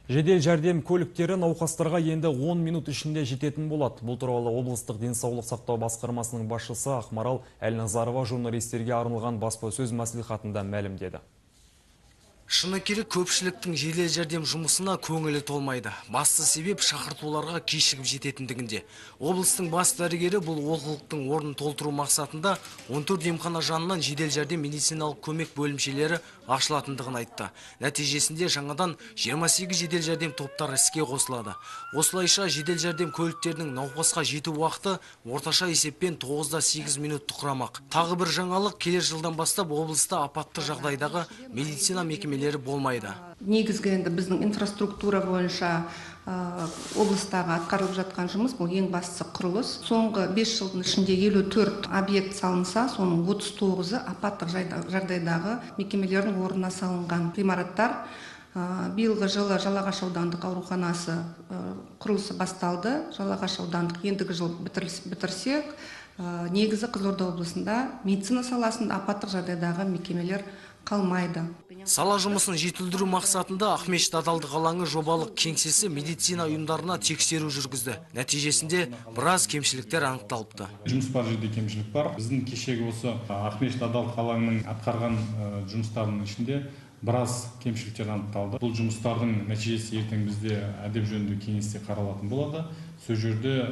Жедел жәрдем көліктері науқастарға енді 10 минут ішінде жететін болады. Бұл туралы облыстық денсаулық сақтау басқармасының басшысы Ақмарал Әлназарова журналистерге арналған баспасөз мәслихатында мәлімдеді. Шыны керек, көпшіліктің жедел жәрдем жұмысына көңілі толмайды. Басты себеп шақыртуларға кешігіп жететіндігінде. Облыстың бас дәрігері бұл олқылықтың орнын толтыру мақсатында 14 емхана жанынан жедел жәрдем медициналық көмек бөлімшелері ашылатындығын айтты. Нәтижесінде жаңадан 28 жедел жәрдем топтары іске қосылады. Осылайша жедел жәрдем көліктерінің науқасқа жету уақыты орташа есеппен 9-8 минутты құрамақ. Тағы бір жаңалық, келер жылдан бастап облыста апатты жағдайдағы медицина мекемелері болмайды. Негізгі енді біздің инфраструктура бойынша облыстағы атқарылып жатқан жұмыс, бұл ең бастысы құрылыс. Соңғы 5 жылдың ішінде 54 объект салынса, соның 39-ы апаттық жағдайдағы мекемелердің орнына салынған ғимараттар. Биылғы жылы Жалағаш аудандық ауруханасы құрылысы басталды. Жалағаш аудандық ендігі жыл бітірсек, негізі Қызылорда облысында медицина саласында апаттық жағдайдағы мекемелер қалмайды. Сала жұмысын жетілдіру мақсатында Ақмешіт адалдық алаңы жобалық кеңсесі медицина ұйымдарына тексеру жүргізді. Нәтижесінде біраз кемшіліктер анықталыпты. Жұмыс бар жерде кемшілік бар. Біздің кешегі осы Ақмешіт адалдық алаңының атқарған жұмыстарының ішінде біраз кемшіліктер анықталды. Бұл жұмыстардың нәтижесі ертең бізде әдеп жөніндегі кеңесте қаралатын болады. Сол жерде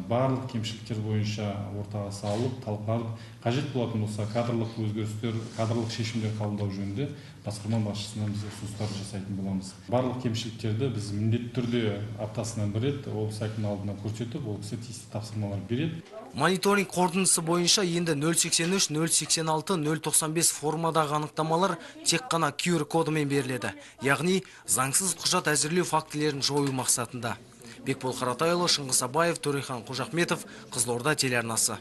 барлық кемшіліктер бойынша ортаға салып, талқыланып, қажет болатын болса кадрлық өзгерістер, кадрлық шешімдер қабылдау жөнінде басқарма басшысынан біз ұсыныстар жасайтын боламыз. Барлық кемшіліктерді біз міндетті түрде аптасына бір рет облыс әкімінің алдына көрсетіп, ол кісі тиісті тапсырмалар береді. Мониторинг қорытындысы бойынша енді 083, 086, 095 формадағы анықтамалар тек қана QR кодымен беріледі. Яғни заңсыз құжат әзірлеу фактілерін жою мақсатында. Бекбол Қаратайұлы, Шыңғыс Абаев, Төрехан Қожахметов, Қызылорда телеарнасы.